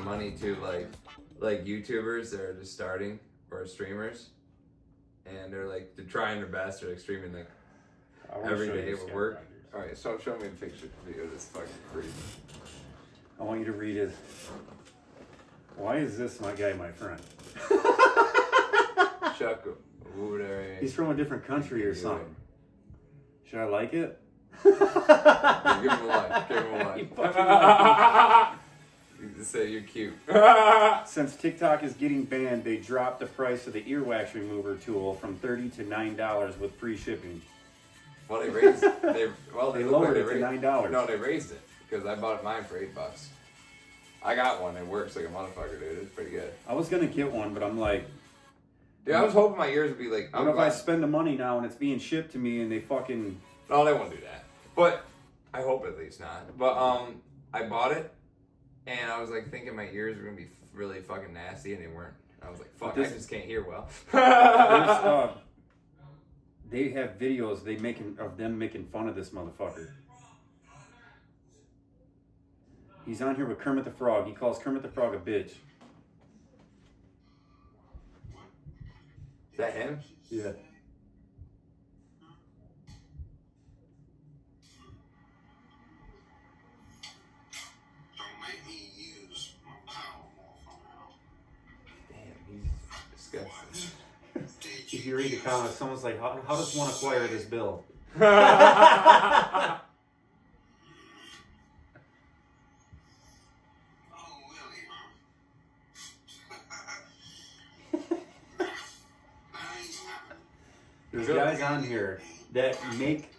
giving money to like YouTubers that are just starting or streamers, and they're trying their best. They're like streaming like every day with work. All right, so show me a picture video of this fucking creep. I want you to read it. Why is this my guy, my friend? Chuck Woodary. He's from a different country or something. Should I like it? Yeah, give him a like. Give him a like. You just say you're cute. Since TikTok is getting banned, they dropped the price of the earwax remover tool from $30 to $9 with free shipping. Well, they raised it. They lowered it to $9. No, they raised it because I bought mine for $8. I got one. It works like a motherfucker, dude. It's pretty good. I was gonna get one, but I'm like, dude, I was hoping my ears would be like. What if I spend the money now and it's being shipped to me and they fucking? No, they won't do that. But I hope at least not. But I bought it, and I was like thinking my ears were gonna be really fucking nasty, and they weren't. I was like, fuck, I just can't hear well. They have videos of them making fun of this motherfucker. He's on here with Kermit the Frog. He calls Kermit the Frog a bitch. Is that him? Yeah. Don't make me use my power more. Damn, he's disgusting. If you read the comments, someone's like, how does one acquire this bill? There's guys on here that make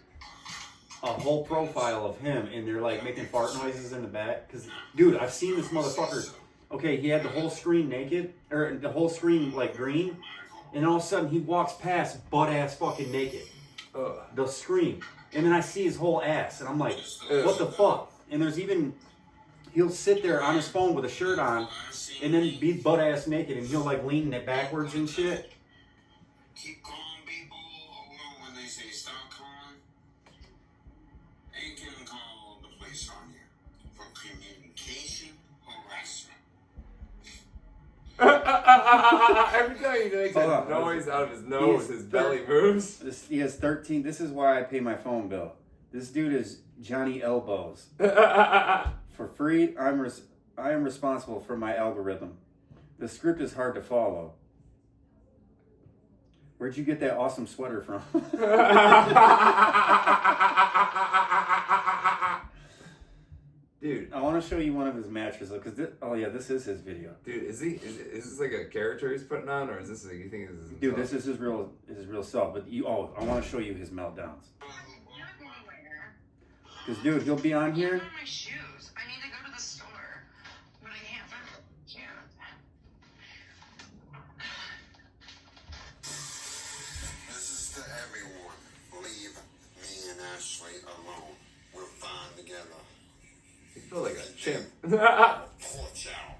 a whole profile of him, and they're like making fart noises in the back. Cause, dude, I've seen this motherfucker. Okay, he had the whole screen naked, or the whole screen like green, and all of a sudden he walks past butt ass fucking naked. The screen, and then I see his whole ass, and I'm like, what the fuck? And there's even, he'll sit there on his phone with a shirt on, and then be butt ass naked, and he'll like lean it backwards and shit. Keep calling people when they say stop calling. Ain't gonna call the police on you for communication harassment. Every time he makes a noise out of his nose, his belly moves. He has 13. This is why I pay my phone bill. This dude is Johnny Elbows. For free, I am responsible for my algorithm. The script is hard to follow. Where'd you get that awesome sweater from? Dude, I want to show you one of his matches because this is his video. Dude, is this like a character he's putting on, or is this like you think this is himself? Dude, this is his real self. But I want to show you his meltdowns. Because dude, he'll be on here. My shoes. I need to go to the store, but I can't. This is to everyone. Leave me and Ashley alone. We're fine together. You feel like a chimp. Porch out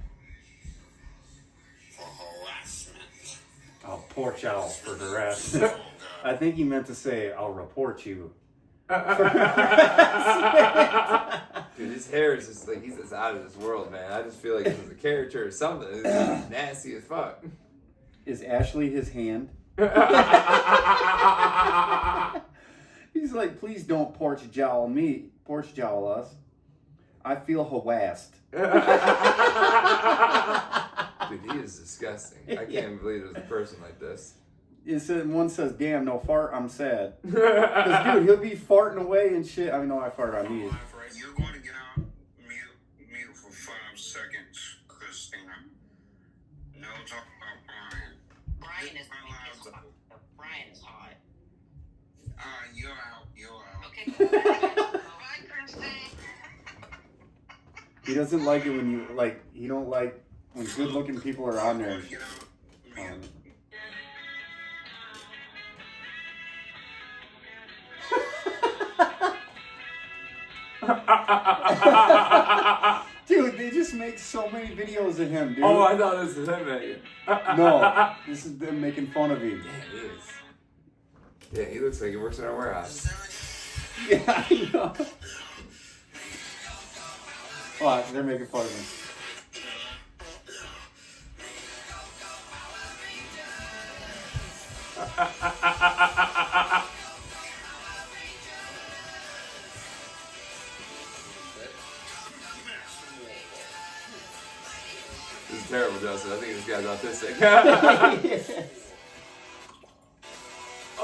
for harassment. I'll porch out for harassment. I think he meant to say, I'll report you. Dude, his hair is just like, he's just out of this world, man. I just feel like this is a character or something. This is nasty as fuck. Is Ashley his hand? He's like, please don't porch jowl us. I feel harassed. Dude, he is disgusting. I can't believe there's a person like this. One says, damn, no fart, I'm sad. Because, dude, he'll be farting away and shit. I mean, no, I fart on me. You're going to get out mute for 5 seconds, Christina. No talk about Brian. Brian is hot. Brian is hot. You're out. Okay. Bye, Christine. He doesn't like it when you, like, he don't like when good-looking people are on there and shit. Dude, they just make so many videos of him, dude. Oh, I thought this was him making. No, this is them making fun of him. Yeah, it is. Yeah, he looks like he works in our warehouse. Yeah, I know. Watch, they're making fun of him. This is terrible, Justin. I think this guy's autistic. Yes.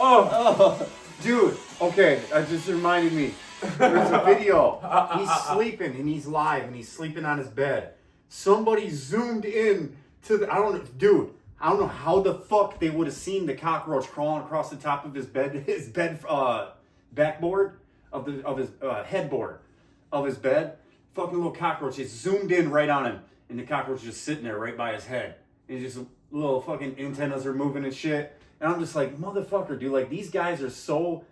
Oh, dude. Okay, that just reminded me. There's a video. He's sleeping and he's live and he's sleeping on his bed. Somebody zoomed in to the. I don't know, dude. I don't know how the fuck they would have seen the cockroach crawling across the top of his bed backboard of his headboard of his bed. Fucking little cockroach. It zoomed in right on him, and the cockroach is just sitting there right by his head. And just little fucking antennas are moving and shit. And I'm just like, motherfucker, dude. Like, these guys are so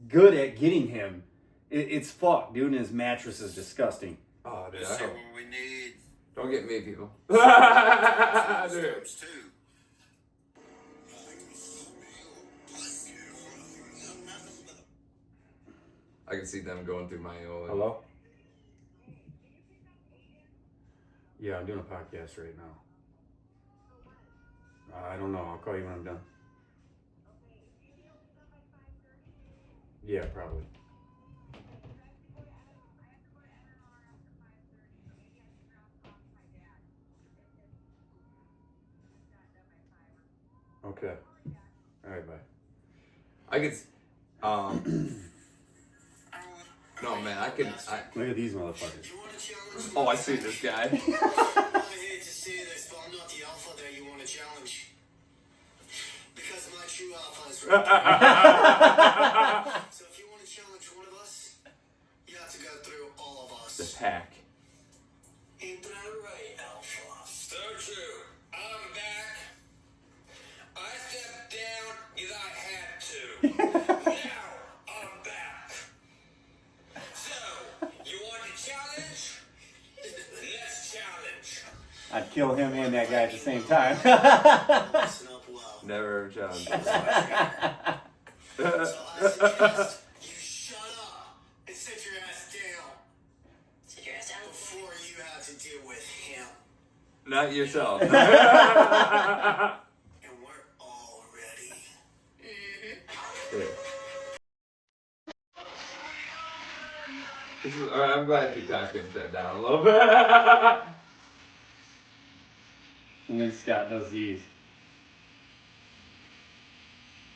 good at getting him. It's fucked, dude. And his mattress is disgusting. Oh, dude. This is what we need. Don't get me, people. Dude. Steps too. I can see them going through my old. Hello? Yeah, I'm doing a podcast right now. I don't know. I'll call you when I'm done. Yeah, probably. Okay. All right, bye. I could. No, man, I can. Look at these motherfuckers. You want to challenge? Oh, I see this guy. I hate to say this, but I'm not the alpha that you want to challenge. Because my true alpha is right. So if you want to challenge one of us, you have to go through all of us. The pack. Ain't that right, alpha? So true. I'm back. I stepped down because I had to. Now I'm back. So, you want to challenge? Let's challenge. I'd kill him and that guy at the same time. Listen up well. Never ever challenged. So I suggest you shut up and sit your ass down Sit your ass down. before you have to deal with him. Not yourself. And we're all ready. This is, all right, I'm glad TikTok can step down a little bit. And then Scott does these.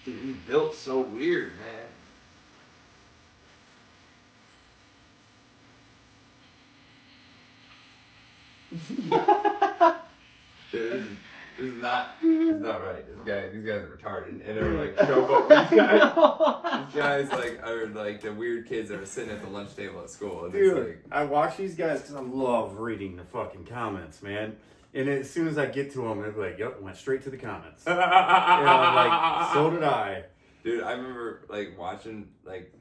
Dude, he's built so weird, man. Dude, this is not right. These guys are retarded, and they're like showboat. These guys like are like the weird kids that are sitting at the lunch table at school. And Dude, it's like, I watch these guys because I love reading the fucking comments, man. And as soon as I get to them, they're like, yep, went straight to the comments. And I'm like, so did I. dude, I remember like watching, like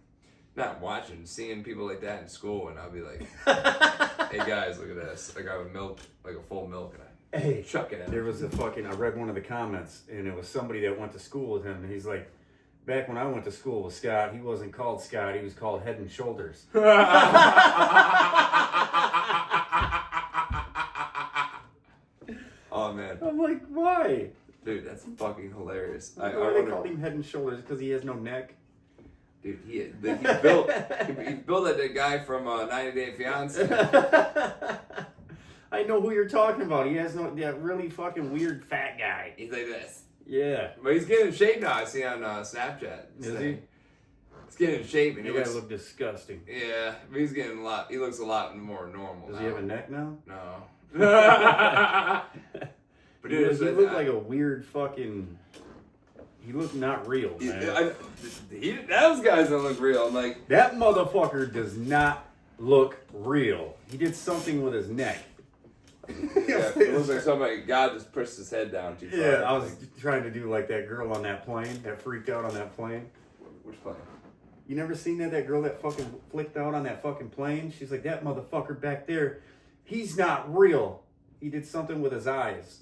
not watching, seeing people like that in school, and I'll be like, "Hey guys, look at this! Like I would milk, like a full milk, and I Hey, chuck it in." there was a fucking, I read one of the comments, and it was somebody that went to school with him, and he's like, back when I went to school with Scott, he wasn't called Scott, he was called Head and Shoulders. Oh man, I'm like, why? dude, that's fucking hilarious. I Why they wonder, called him Head and Shoulders? Because he has no neck? dude, he built that guy from 90 Day Fiance. I know who you're talking about. He has no, that really fucking weird fat guy. He's like this, Yeah. but he's getting in shape now. I see on Snapchat. Is he? He's getting in shape, and You he guys looks. look disgusting. Yeah, but he's getting a lot. He looks a lot more normal. Does now. he have a neck now? No. But He dude, looked like a weird fucking. He looked not real, man. Those guys don't look real. I'm like, That motherfucker does not look real. He did something with his neck. yeah, it looks like somebody. God just pushed his head down too far. Yeah, I was trying to do like that girl on that plane that freaked out on that plane. Which plane? You never seen that? That girl that fucking flicked out on that fucking plane? She's like, that motherfucker back there, he's not real. He did something with his eyes.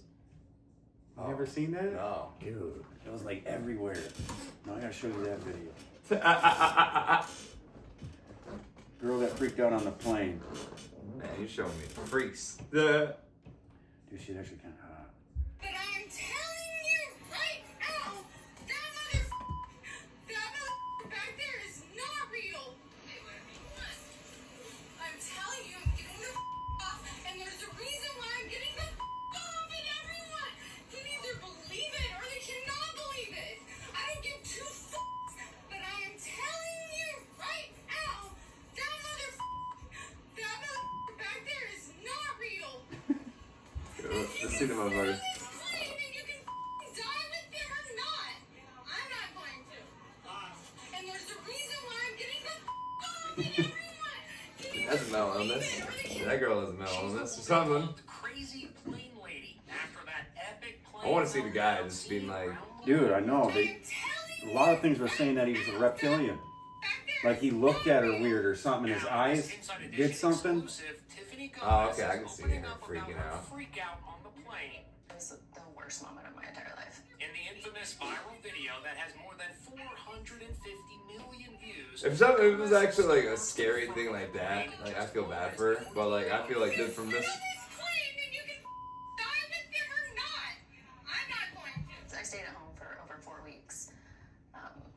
You never seen that? No. Dude, it was like everywhere. Now I gotta show you that video. Girl that freaked out on the plane. Man, you showing me freaks. Dude, she's actually kind of hot. But I am telling you right now, see the motherfucker. That's a mental illness. That girl has a mental illness or something. I want to see the guy just being like, dude, I know. A lot of things were saying that he was a reptilian. Like he looked at her weird or something. His eyes did something. oh, okay, I can see her freaking out. It was the worst moment of my entire life. In the infamous viral video that has more than 450 million views. If it was actually like a scary thing like that, like I feel bad for her, but like I feel like this from this. I stayed at home for over 4 weeks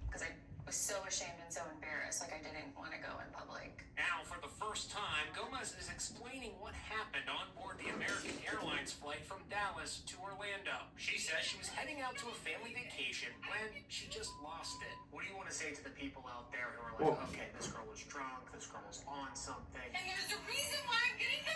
because I was so ashamed and so embarrassed. Like I didn't want to go in public. Now, for the first time, Gomez is explaining what happened on board the American Airlines flight from Dallas to Orlando. She says she was heading out to a family vacation when she just lost it. What do you want to say to the people out there who are like, okay, this girl was drunk, this girl was on something? And there's a reason why I'm getting the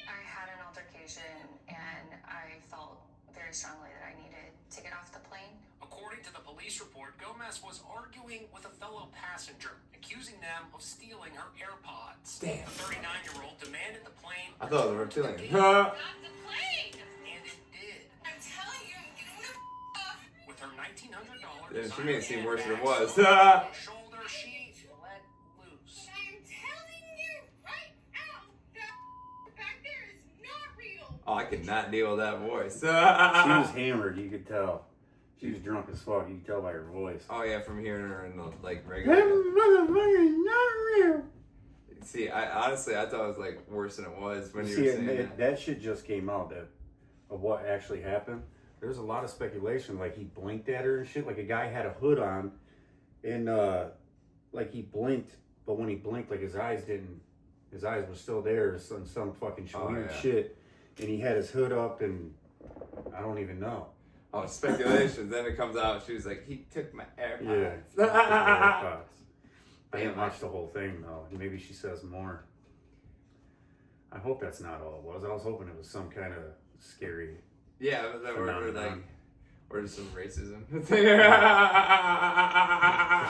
I had an altercation and I felt very strongly that I needed to get off the plane. According to the police report, Gomez was arguing with a fellow passenger, accusing them of stealing her AirPods. Damn. The 39-year-old demanded the plane. I thought it was a reptilian. Not the plane! And it did. I'm telling you, I'm getting the off. With her $1,900 Yeah, for me it seemed worse than it was. shoulder, she let loose. I am telling you right now, that back there is not real. Oh, I could not deal with that voice. She was hammered. You could tell. She was drunk as fuck. You could tell by her voice. Oh yeah, from hearing her in the like regular. Motherfucker, not real. See, I honestly thought it was like worse than it was when you See, were saying that shit just came out of what actually happened. There's a lot of speculation. Like he blinked at her and shit. Like a guy had a hood on, and like he blinked, but when he blinked, like his eyes were still there. Some fucking weird shit, and he had his hood up, and I don't even know. Oh, speculation. Then it comes out. She was like, he took my AirPods. Yeah. I didn't watch the whole thing though. Maybe she says more. I hope that's not all it was. I was hoping it was some kind of scary. Yeah, that were like, or just some racism.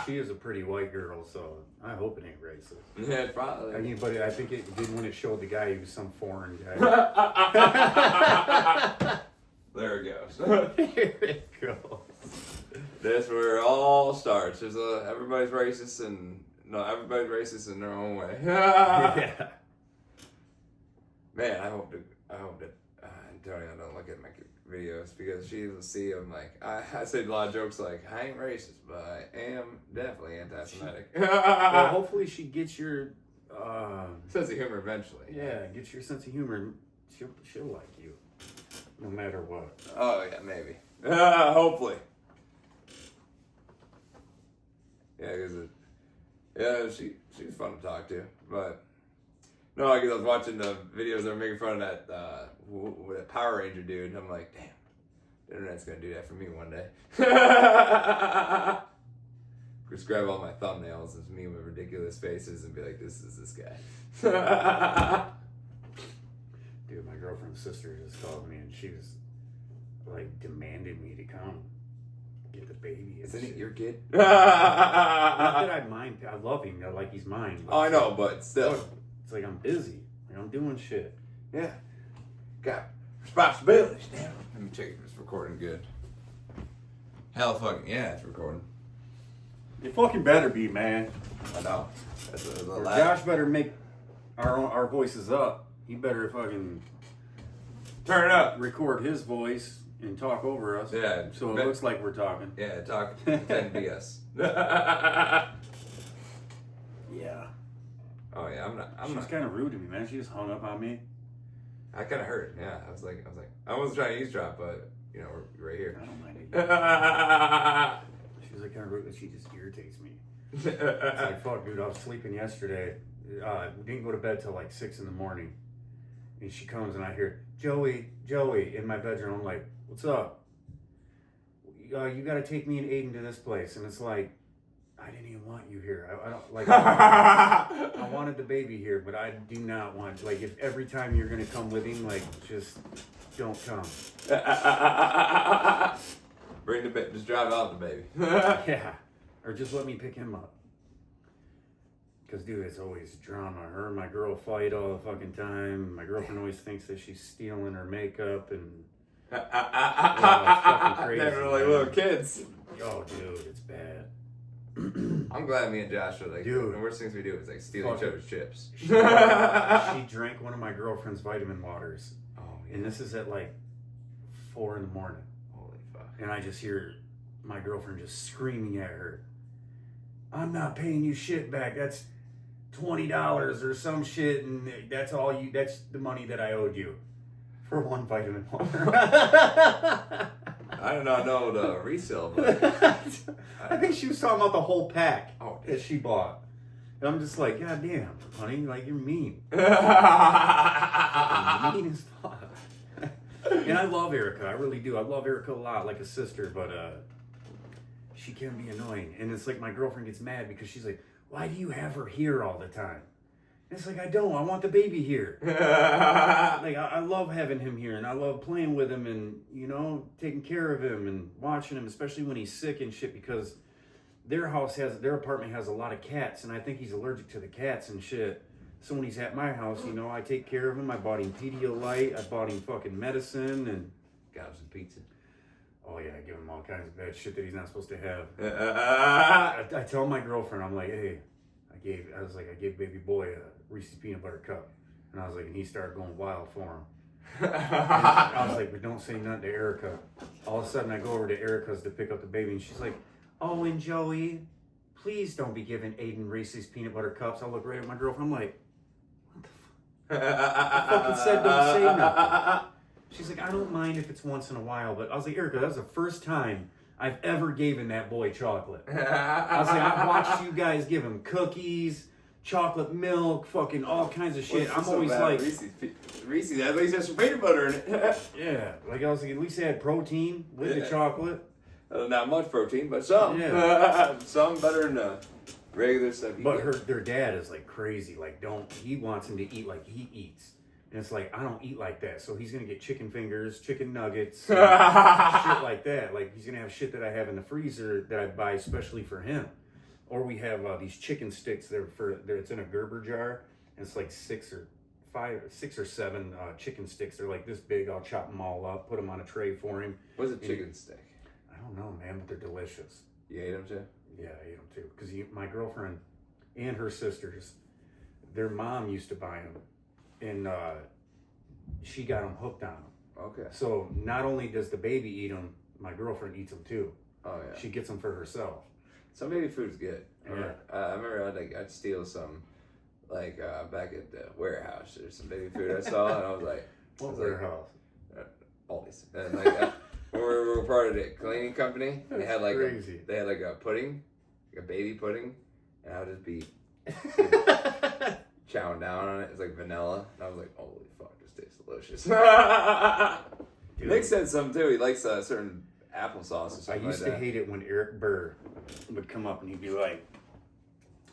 She is a pretty white girl, so I hope it ain't racist. Yeah, probably. I mean, but I think it did when it showed the guy. He was some foreign guy. There it goes. There it goes. That's where it all starts. There's everybody's racist in their own way. Yeah. Man, I hope that Antonio don't look at my videos because she will see them like I said a lot of jokes like I ain't racist, but I am definitely anti-Semitic. Well, hopefully she gets your sense of humor eventually. Yeah, gets your sense of humor. She'll like you, no matter what. Oh yeah, maybe. Hopefully. Yeah, she's fun to talk to, but no, because I was watching the videos that were making fun of that that Power Ranger dude, and I'm like, damn, the internet's gonna do that for me one day. Just grab all my thumbnails and me with ridiculous faces and be like, this is this guy. Dude, my girlfriend's sister just called me and she was like demanding me to come get the baby. Isn't it your kid? Not that I mind. I love him. Like he's mine. Oh, I know, but still. It's like I'm busy. Like I'm doing shit. Yeah. Got responsibilities. Damn. Let me check if it's recording good. Hell fucking yeah, it's recording. It fucking better be, man. I know. That's a Or lot. Josh better make our voices up. He better fucking Turn it up. record his voice and talk over us. Yeah. So it looks like we're talking. Yeah, talk 10 BS. Yeah. Oh yeah, She was kind of rude to me, man. She just hung up on me. I kind of hurt. Yeah, I was like, I wasn't trying to eavesdrop, but you know, we're right here. I don't mind it. She was like kind of rude, but she just irritates me. It's like, fuck, dude, I was sleeping yesterday. We didn't go to bed till like 6 a.m. And she comes and I hear, Joey, in my bedroom. I'm like, what's up? You got to take me and Aiden to this place. And it's like, I didn't even want you here. I don't like. I wanted the baby here, but I do not want. Like, if every time you're gonna come with him, like, just don't come. Bring the baby. Just drive out the baby. Yeah. Or just let me pick him up. Because, dude, it's always drama. Her and my girl fight all the fucking time. My girlfriend always thinks that she's stealing her makeup and... fucking crazy, They're like little kids. Oh, dude, it's bad. I'm glad me and Josh are like, dude, the worst things we do is like steal each other's chips. She drank one of my girlfriend's vitamin waters. Oh, yeah. And this is at like 4 a.m. Holy fuck. And I just hear my girlfriend just screaming at her, I'm not paying you shit back. That's $20 or some shit. And that's the money that I owed you for one vitamin water. I do not know the resale, but I think she was talking about the whole pack that she bought. And I'm just like, God damn, honey, like you're mean. Mean as fuck. And I love Erica, I really do. I love Erica a lot, like a sister, but she can be annoying. And it's like my girlfriend gets mad because she's like, why do you have her here all the time? And it's like, I don't. I want the baby here. Like, I love having him here, and I love playing with him and, you know, taking care of him and watching him, especially when he's sick and shit, because their apartment has a lot of cats, and I think he's allergic to the cats and shit. So when he's at my house, you know, I take care of him. I bought him Pedialyte. I bought him fucking medicine and got him some pizza. Oh yeah, I give him all kinds of bad shit that he's not supposed to have. I tell my girlfriend, I'm like, hey, I gave baby boy a Reese's peanut butter cup, and I was like, and he started going wild for him. I was like, but don't say nothing to Erica. All of a sudden, I go over to Erica's to pick up the baby, and she's like, oh, and Joey, please don't be giving Aiden Reese's peanut butter cups. I look right at my girlfriend, I'm like, what the fuck? I fucking said don't say nothing. She's like, I don't mind if it's once in a while, but I was like, Erica, that was the first time I've ever given that boy chocolate. I was like, I've watched you guys give him cookies, chocolate milk, fucking all kinds of shit. I'm always like, Reese's, at least has some peanut butter in it. Yeah, like I was like, at least they had protein with the chocolate. Not much protein, but some. Yeah. Some better than the regular stuff. But their dad is like crazy. Like, he wants him to eat like he eats. And it's like, I don't eat like that. So he's going to get chicken fingers, chicken nuggets, shit like that. Like, he's going to have shit that I have in the freezer that I buy especially for him. Or we have these chicken sticks. It's in a Gerber jar. And it's like 6 or 7 chicken sticks. They're like this big. I'll chop them all up, put them on a tray for him. What's a chicken stick? I don't know, man, but they're delicious. You ate them too? Yeah, I ate them too. Because my girlfriend and her sisters, their mom used to buy them. And she got them hooked on them. Okay. So not only does the baby eat them, my girlfriend eats them too. Oh yeah. She gets them for herself. Some baby food's good. Yeah. I remember I'd steal some, like back at the warehouse. There's some baby food I saw, and I was like, What warehouse? Always. And like we were part of the cleaning company. And they had like crazy. They had like a pudding, like a baby pudding, and I would just be chowing down on it. It's like vanilla, and I was like, holy fuck, this tastes delicious. Nick said some too. He likes a certain applesauce or something. I used to hate it when Eric Burr would come up and he'd be like,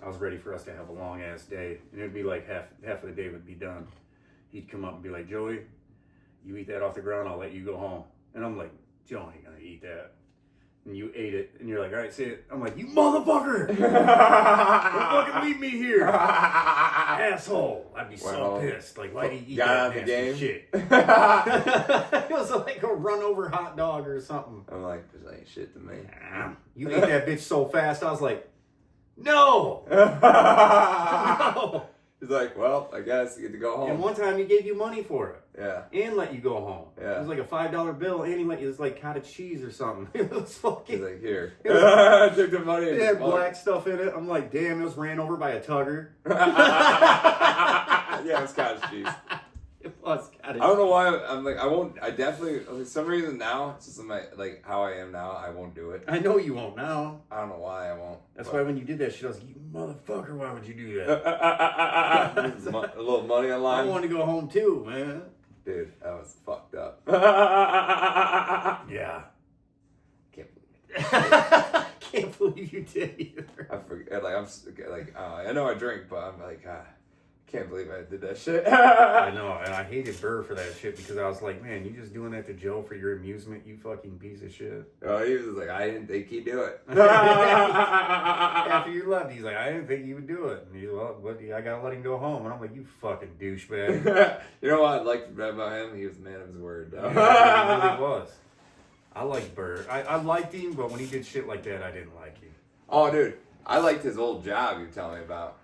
I was ready for us to have a long ass day, and it'd be like half of the day would be done. He'd come up and be like, Joey, you eat that off the ground, I'll let you go home. And I'm like, Joe ain't gonna eat that. And you ate it, and you're like, all right, say it. I'm like, you motherfucker! Don't fucking leave me here, asshole! I'd be so pissed. Like, why do you eat that nasty shit? It was like a run over hot dog or something. I'm like, this ain't shit to me. You ate that bitch so fast. I was like, no, no. He's like, well, I guess you get to go home. And one time he gave you money for it. Yeah. And let you go home. Yeah. It was like a $5 bill, and he let you, it was like cottage cheese or something. It was fucking. He's like, here. I took the money. It had black stuff in it. I'm like, damn, it was ran over by a tugger. Yeah, it's cottage cheese. It was cottage. I don't know why. I'm like, I definitely, for some reason now, it's just like how I am now, I won't do it. I know you won't now. I don't know why I won't. That's why when you did that shit, I was like, you motherfucker, why would you do that? A little money online. I wanted to go home too, man. Dude, that was fucked up. Yeah. Can't believe it. Can't believe you did either. I forget. Like I know I drink, but I'm like, Can't believe I did that shit. I know, and I hated Burr for that shit because I was like, man, you just doing that to Joe for your amusement, you fucking piece of shit. Oh, he was like, I didn't think he'd do it. After you left, he's like, I didn't think he would do it. And he's like, well, I gotta let him go home. And I'm like, you fucking douchebag. You know what I liked about him? He was a man of his word. Yeah, he really was. I liked Burr. I liked him, but when he did shit like that, I didn't like him. Oh, dude. I liked his old job you were telling me about.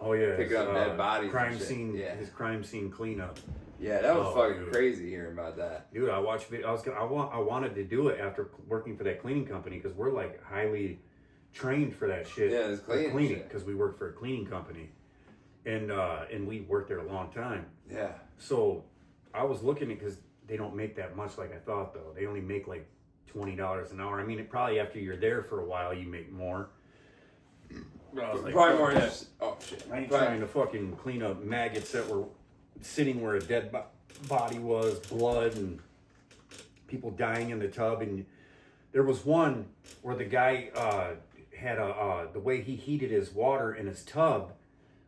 Oh, yeah. Picking up dead bodies. Crime scene, his crime scene cleanup. Yeah, that was fucking crazy hearing about that. Dude, I watched. I wanted to do it after working for that cleaning company because we're like highly trained for that shit. Yeah, it's cleaning because we worked for a cleaning company, and we worked there a long time. Yeah. So I was looking at because they don't make that much like I thought though. They only make like $20 an hour. I mean, probably after you're there for a while, you make more. But I was like, probably more. Oh shit! I ain't trying to fucking clean up maggots that were sitting where a dead body was, blood and people dying in the tub. And there was one where the guy had the way he heated his water in his tub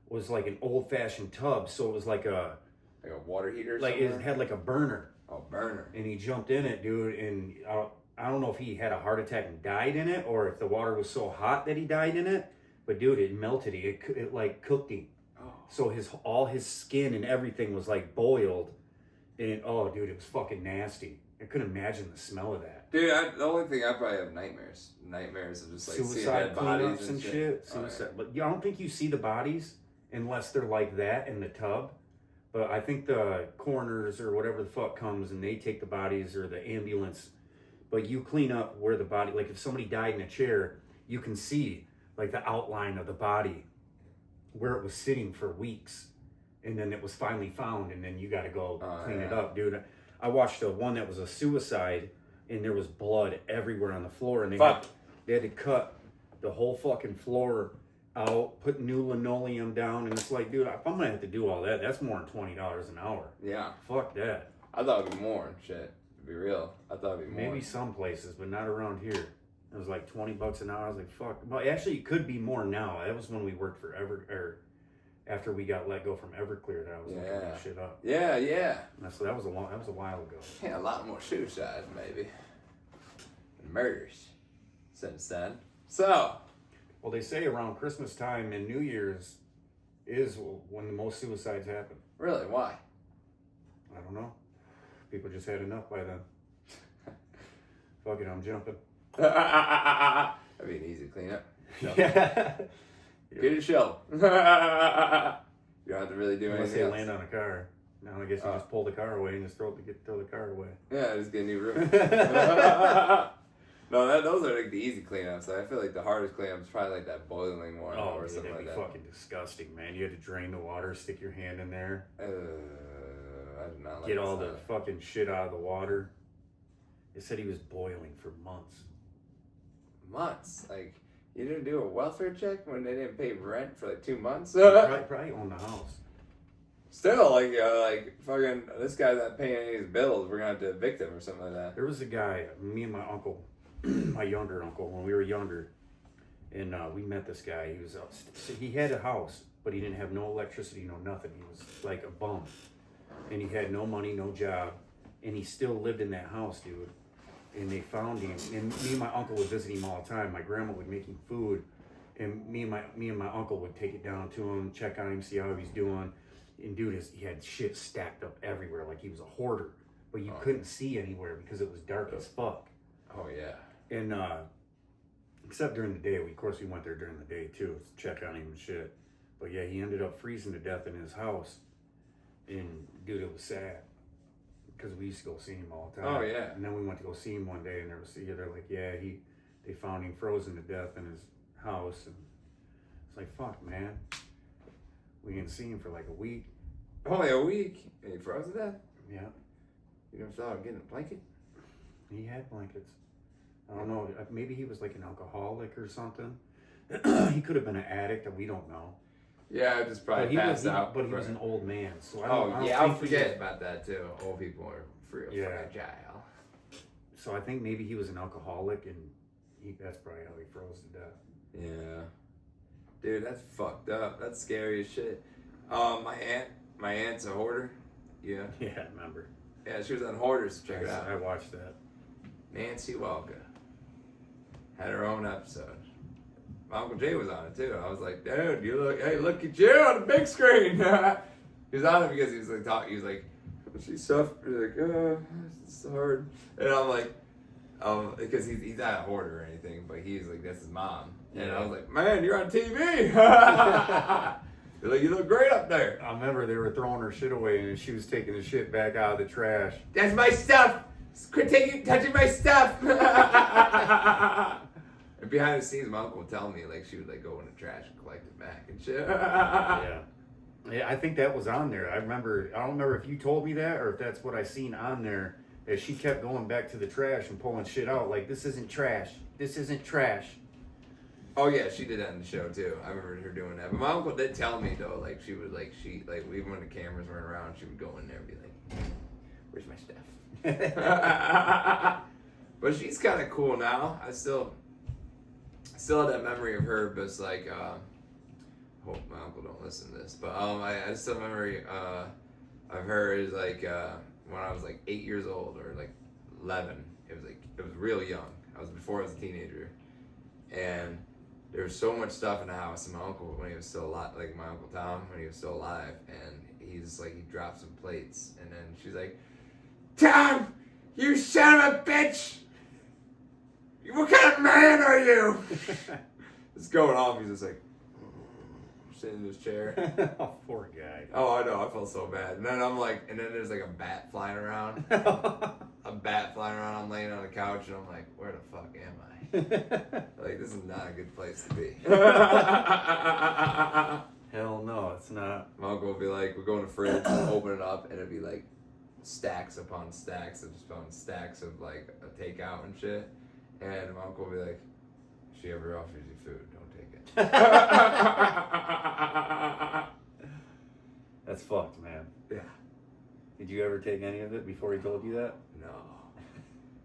was like an old-fashioned tub, so it was like a water heater. Like somewhere? it had like a burner. Oh, burner! And he jumped in it, dude. And I don't know if he had a heart attack and died in it, or if the water was so hot that he died in it. But dude, it melted him. It like cooked him. Oh. So all his skin and everything was like boiled. And oh, dude, it was fucking nasty. I couldn't imagine the smell of that. Dude, the only thing I probably have nightmares. Nightmares of just like seeing dead bodies and shit. Suicide. But I don't think you see the bodies unless they're like that in the tub. But I think the coroners or whatever the fuck comes and they take the bodies or the ambulance. But you clean up where the body, like if somebody died in a chair, you can see like the outline of the body where it was sitting for weeks. And then it was finally found and then you got to go clean it up, dude. I watched one that was a suicide and there was blood everywhere on the floor and they had to cut the whole fucking floor out, put new linoleum down, and it's like, dude, if I'm gonna have to do all that, that's more than $20 an hour. Yeah. Fuck that. I thought it'd be more and shit. To be real. I thought it'd be more. Maybe some places, but not around here. It was like $20 an hour. I was like, fuck. But actually, it could be more now. That was when we worked for after we got let go from Everclear that I was looking that shit up. Yeah, yeah. So that was a while ago. Yeah, a lot more suicides maybe. And murders since then. So. Well, they say around Christmas time and New Year's is when the most suicides happen. Really? Why? I don't know. People just had enough by then. Fuck it, I'm jumping. That'd be an easy cleanup. Yeah. Get a shovel. You don't have to really do Unless anything they land on a car. Now I guess you just pull the car away and just throw the car away. Yeah, just get a new roof. No, those are like the easy cleanups. I feel like the hardest cleanup is probably like that boiling one or something like that. That'd be fucking disgusting, man. You had to drain the water, stick your hand in there. I do not like get all the fucking shit out of the water. They said he was boiling for months. Months? Like, you didn't do a welfare check when they didn't pay rent for like 2 months? Probably owned the house. Still, like fucking, this guy's not paying any of his bills. We're gonna have to evict him or something like that. There was a guy, me and my uncle, my younger uncle, when we were younger, and we met this guy. He was he had a house, but he didn't have no electricity, no nothing. He was like a bum, and he had no money, no job, and he still lived in that house, dude. And they found him, and me and my uncle would visit him all the time. My grandma would make him food, and me and my uncle would take it down to him, check on him, see how he's doing. And dude, he had shit stacked up everywhere, like he was a hoarder, but you couldn't see anywhere because it was dark as fuck. Oh yeah. And except during the day, of course we went there during the day too to check on him and shit. But yeah, he ended up freezing to death in his house, and dude, it was sad because we used to go see him all the time. Oh yeah. And then we went to go see him one day, and they're like, yeah, they found him frozen to death in his house, and it's like, fuck, man. We didn't see him for like a week. Only a week? And he froze to death? Yeah. You never thought of getting a blanket? He had blankets. I don't know. Maybe he was like an alcoholic or something. He could have been an addict, and we don't know. Yeah, I just probably passed out. But he was an old man, so I'll forget about that too. Old people are fragile. So I think maybe he was an alcoholic, and that's probably how he froze to death. Yeah. Dude, that's fucked up. That's scary as shit. My aunt's a hoarder. Yeah. Yeah, I remember. Yeah, she was on Hoarders. Check it out. I watched that. Nancy Walker had her own episode. My Uncle Jay was on it too. I was like, dude, look at you on the big screen. He was on it because he was like talking. He was like, she's suffering. Like, it's hard. And I'm like, because he's not a hoarder or anything, but he's like, that's his mom. And I was like, man, you're on TV. You look great up there. I remember they were throwing her shit away and she was taking the shit back out of the trash. That's my stuff. Quit touching my stuff. And behind the scenes, my uncle would tell me like she would like go in the trash and collect it back and shit. Yeah, I think that was on there. I don't remember if you told me that or if that's what I seen on there. As she kept going back to the trash and pulling shit out like, this isn't trash. This isn't trash. Oh yeah, she did that in the show too. I remember her doing that. But my uncle did tell me though, like she would even when the cameras weren't around, she would go in there and be like, "Where's my stuff?" But she's kind of cool now. I still have that memory of her, but it's like, hope my uncle don't listen to this. But I still have memory of her is like when I was like 8 years old or like 11. It was real young. Before I was a teenager, and there was so much stuff in the house. And my uncle, when he was still alive, like my Uncle Tom, when he was still alive, and he dropped some plates, and then she's like, "Tom, you son of a bitch! What kind of man are you?" It's going off. He's just like sitting in his chair. Oh, poor guy. Oh, I know. I felt so bad. And then I'm like, and then there's like a bat flying around. I'm laying on the couch, and I'm like, where the fuck am I? Like, this is not a good place to be. Hell no, it's not. My uncle will be like, we'll go in the fridge, open it up, and it'd be like stacks upon stacks of like a takeout and shit. And my uncle will be like, if she ever offers you food, don't take it. That's fucked, man. Yeah. Did you ever take any of it before he told you that? No.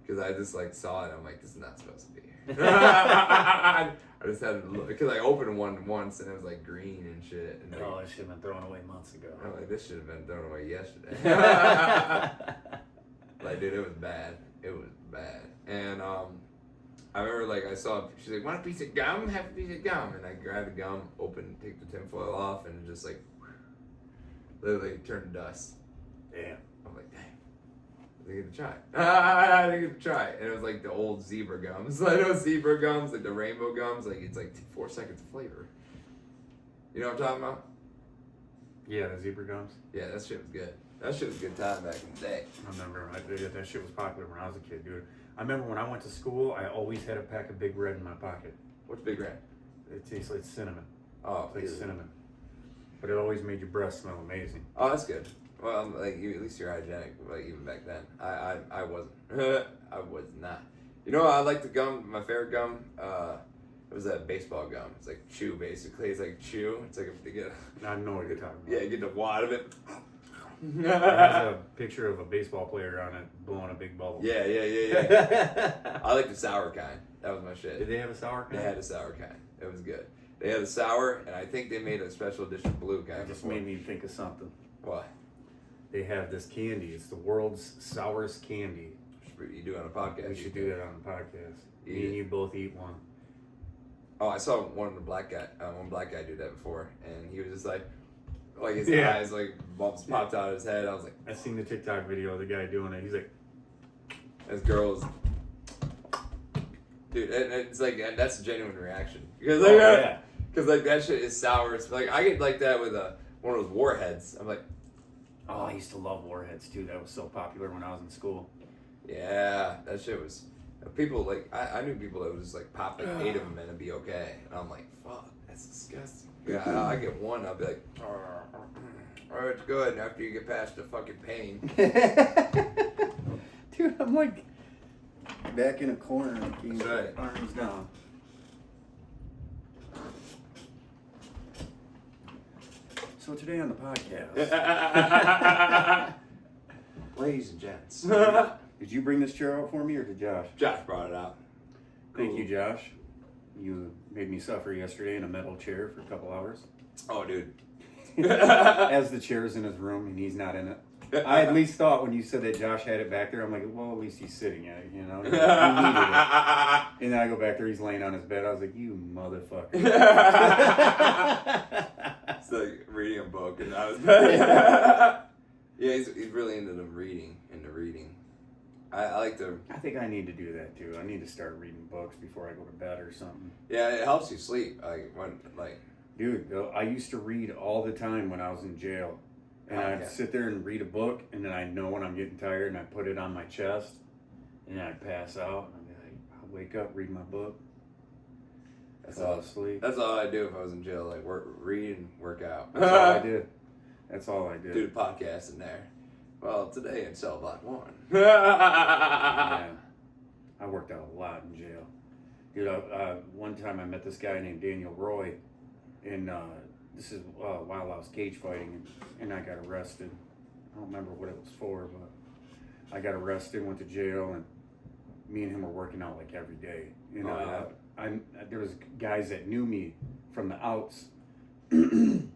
Because I just like saw it, I'm like, this is not supposed to be here. I just had to look, because I opened one once and it was like green and shit. And Oh, it should have been thrown away months ago. I'm like, this should have been thrown away yesterday. Like, dude, it was bad. It was bad. And I remember like I saw, she's like, want a piece of gum? Have a piece of gum. And I grabbed the gum, take the tinfoil off, and it just like literally turned to dust. Damn. I'm like, dang. I think to try it. I think to try it. And it was like the old zebra gums. Like those zebra gums, like the rainbow gums, like it's like 4 seconds of flavor. You know what I'm talking about? Yeah, the zebra gums. Yeah, that shit was good. That shit was a good time back in the day. I remember that shit was popular when I was a kid, dude. I remember when I went to school, I always had a pack of Big Red in my pocket. What's Big Red? It tastes like cinnamon. Oh, It's like cinnamon. But it always made your breath smell amazing. Oh, that's good. Well, like at least you're hygienic. Like even back then, I wasn't. I was not. You know, I like the gum. My favorite gum. It was that baseball gum. It's like chew, basically. It's like chew. It's like if they get. I know what you're talking about. Yeah, you get the wad of it. It has a picture of a baseball player on it blowing a big bubble. Yeah. I like the sour kind. That was my shit. Did they have a sour kind? They had a sour kind. It was good. They had a sour, and I think they made a special edition blue kind. That just made me think of something. What? They have this candy. It's the world's sourest candy. You do it on a podcast. We should do that on the podcast. Me and you both eat one. Oh, I saw one black guy do that before, and he was just like his Yeah. eyes like bumps popped out of his head. I was like, I seen the TikTok video of the guy doing it. He's like, as girls, dude, and it's like, and that's a genuine reaction because like, yeah. Because like that shit is sour. It's like I get like that with one of those warheads. I'm like, oh, I used to love Warheads too. That was so popular when I was in school. yeah, that shit was. People like I knew people that would just like pop like 8 of them and it'd be okay. And I'm like, fuck, that's disgusting. Yeah, I get one. I'll be like, oh, it's good after you get past the fucking pain. Dude, I'm like back in a corner, That's right. arms down. So today on the podcast, Ladies and gents. did you bring this chair out for me or did Josh? Josh brought it out. Thank you, Josh. You made me suffer yesterday in a metal chair for a couple hours. Oh, dude. As the chair's in his room and he's not in it. I at least thought when you said that Josh had it back there, I'm like, well, at least he's sitting at it, you know? He needed it. And then I go back there, he's laying on his bed. I was like, you motherfucker. It's like reading a book and not his bed. Yeah, he's really into reading. I like to... I think I need to do that, too. I need to start reading books before I go to bed or something. Yeah, it helps you sleep. Dude, I used to read all the time when I was in jail. And I'd sit there and read a book, and then I know when I'm getting tired, and I put it on my chest, and I'd pass out, and I'd be like, I'll wake up, read my book. Fall asleep. That's all I do if I was in jail. Like read and work out. That's all I did. That's all I did. Do the podcast in there. Well, today in cell block 1. Yeah. I worked out a lot in jail. Dude, one time I met this guy named Daniel Roy, and this is while I was cage fighting, and I got arrested. I don't remember what it was for, but I got arrested, went to jail, and me and him were working out like every day. And there was guys that knew me from the outs, and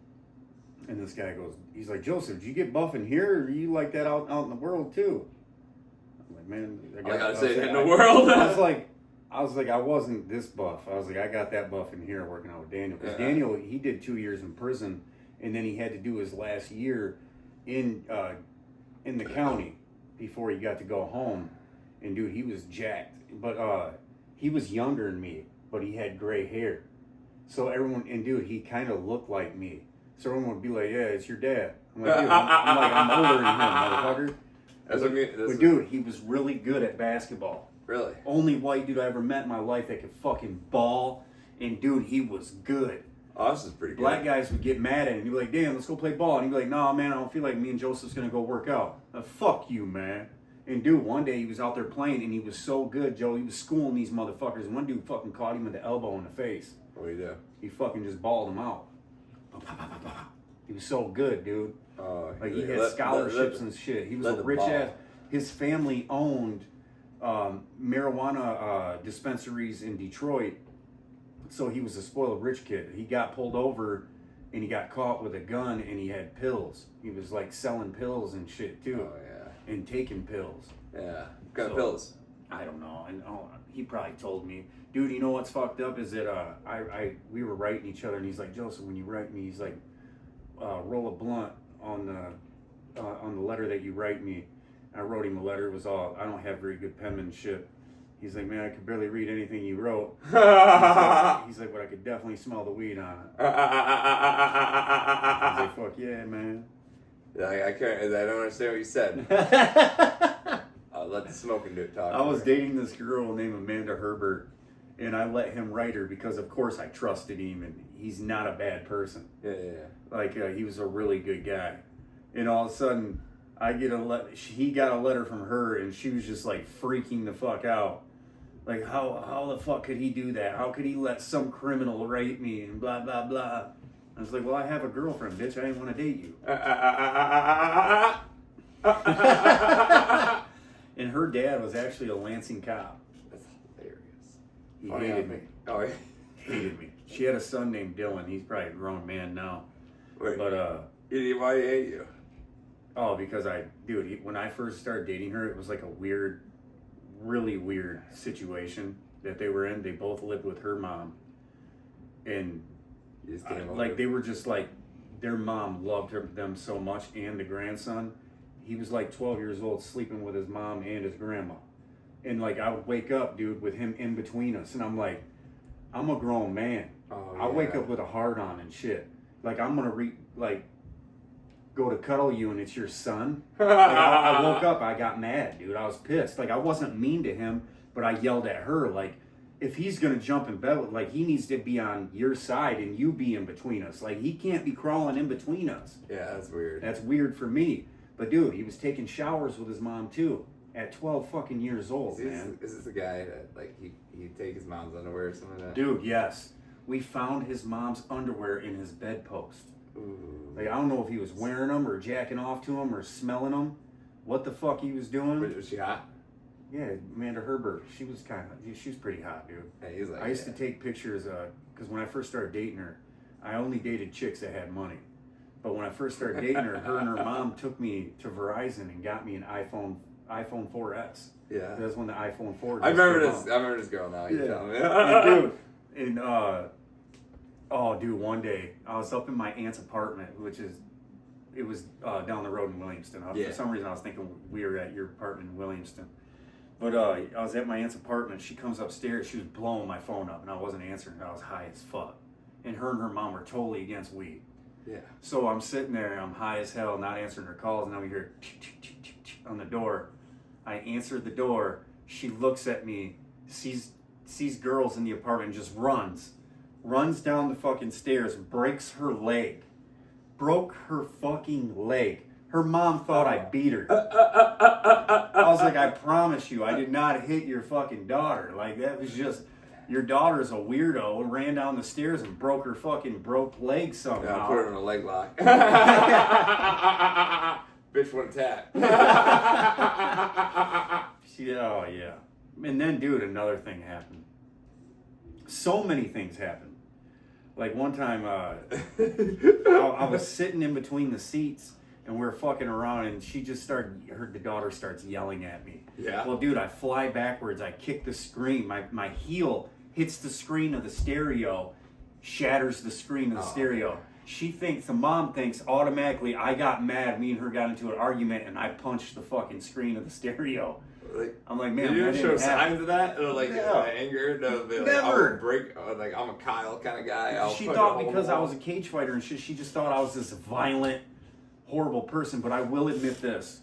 this guy goes, he's like, Joseph, did you get buff in here, or are you like that out in the world too? I'm like, man, I gotta say it in the world. I was like, I wasn't this buff. I was like, I got that buff in here working out with Daniel. Because Daniel, he did 2 years in prison, and then he had to do his last year in the county before he got to go home. And dude, he was jacked. But he was younger than me, but he had gray hair. So everyone, and dude, he kind of looked like me. So everyone would be like, yeah, it's your dad. I'm like, dude, I'm older than him, motherfucker. But dude, he was really good at basketball. Really? Only white dude I ever met in my life that could fucking ball. And dude, he was good. Oh, this is pretty good. Black guys would get mad at him. He'd be like, damn, let's go play ball. And he'd be like, nah, man, I don't feel like me and Joseph's going to go work out. Fuck you, man. And dude, one day he was out there playing and he was so good, Joe. He was schooling these motherfuckers. And one dude fucking caught him with the elbow in the face. What do you do? He fucking just balled him out. He was so good, dude. Like he had scholarships and shit. He was a rich ass. His family owned marijuana dispensaries in Detroit, so he was a spoiled rich kid. He got pulled over and he got caught with a gun and he had pills. He was like selling pills and shit too. Oh yeah. And taking pills. Yeah. What kind of pills? I don't know. And he probably told me, dude. You know what's fucked up is that we were writing each other and he's like, Joseph, when you write me, he's like, roll a blunt on the letter that you write me. I wrote him a letter. It was all, I don't have very good penmanship. He's like, man, I could barely read anything you wrote. He's like, but I could definitely smell the weed on it. I was like, fuck yeah, man. I can't. I don't understand what you said. I'll let the smoking dude talk. I was dating this girl named Amanda Herbert, and I let him write her because, of course, I trusted him, and he's not a bad person. Yeah. Like, he was a really good guy. And all of a sudden, he got a letter from her, and she was just like freaking the fuck out. Like, how the fuck could he do that? How could he let some criminal rape me and blah, blah, blah? I was like, well, I have a girlfriend, bitch. I didn't want to date you. And her dad was actually a Lansing cop. That's hilarious. He hated me. Oh, yeah. Hated me. She had a son named Dylan. He's probably a grown man now. Wait, but, why do you hate you? Oh, because when I first started dating her, it was like a weird, really weird situation that they were in. They both lived with her mom. And they were just like, their mom loved them so much, and the grandson. He was like 12 years old, sleeping with his mom and his grandma. And like, I would wake up, dude, with him in between us. And I'm like, I'm a grown man. I wake up with a heart on and shit. Like, I'm going to go to cuddle you and it's your son. Like, I woke up, I got mad, dude. I was pissed. Like, I wasn't mean to him, but I yelled at her. Like, if he's gonna jump in bed with, like, he needs to be on your side and you be in between us. Like, he can't be crawling in between us. Yeah, that's weird. That's weird for me. But dude, he was taking showers with his mom too at 12 fucking years old, man. Is this the guy that like he'd take his mom's underwear or something like that? Dude, yes. We found his mom's underwear in his bedpost. Ooh. Like, I don't know if he was wearing them or jacking off to them or smelling them. What the fuck he was doing? Was she hot? Yeah, Amanda Herbert. She was pretty hot, dude. Yeah, he was like, I used to take pictures, because when I first started dating her, I only dated chicks that had money. But when I first started dating her, her and her mom took me to Verizon and got me an iPhone 4S. Yeah. That's when the iPhone 4. I remember this girl now. You tell me. And, dude, one day I was up in my aunt's apartment, it was down the road in Williamston. For some reason, I was thinking we were at your apartment in Williamston. But I was at my aunt's apartment. She comes upstairs. She was blowing my phone up, and I wasn't answering. I was high as fuck. And her mom were totally against weed. Yeah. So I'm sitting there, I'm high as hell, not answering her calls, and I hear on the door. I answered the door. She looks at me, sees girls in the apartment, and just runs down the fucking stairs, breaks her leg. Broke her fucking leg. Her mom thought I beat her. I was like, I promise you, I did not hit your fucking daughter. Like, that was just, your daughter's a weirdo, ran down the stairs and broke her fucking leg somehow. Yeah, I put her in a leg lock. Bitch, what a tap. Oh, yeah. And then, dude, another thing happened. So many things happened. Like one time, I was sitting in between the seats and we were fucking around, and she just the daughter starts yelling at me. Yeah. Well, dude, I fly backwards. I kick the screen. My heel hits the screen of the stereo, shatters the screen of the stereo. Man. The mom thinks automatically I got mad. Me and her got into an argument, and I punched the fucking screen of the stereo. Like, I'm like, man, did you that show didn't signs happen. of that? Or like anger? No, like, Never. I'll break. Like, I'm a Kyle kind of guy. She thought because I was a cage fighter and she just thought I was this violent, horrible person. But I will admit this: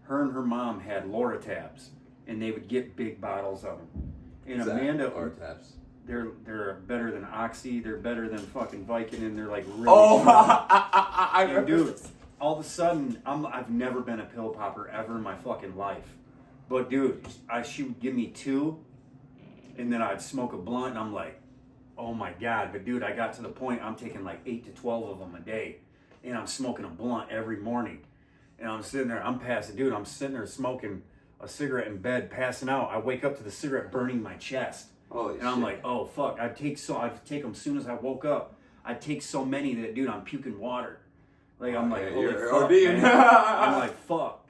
her and her mom had Loratabs, and they would get big bottles of them. And Amanda, Loratabs. They're better than Oxy. They're better than fucking Vicodin. They're like really. I and dude, all of a sudden, I've never been a pill popper ever in my fucking life. But dude, she would give me 2, and then I'd smoke a blunt, and I'm like, oh my God. But dude, I got to the point I'm taking like 8 to 12 of them a day, and I'm smoking a blunt every morning. And I'm sitting there, I'm sitting there smoking a cigarette in bed, passing out. I wake up to the cigarette burning my chest. Holy and I'm like, oh fuck. I'd take them as soon as I woke up. I'd take so many that, dude, I'm puking water. Like, I'm like, holy fuck, man. I'm like, fuck.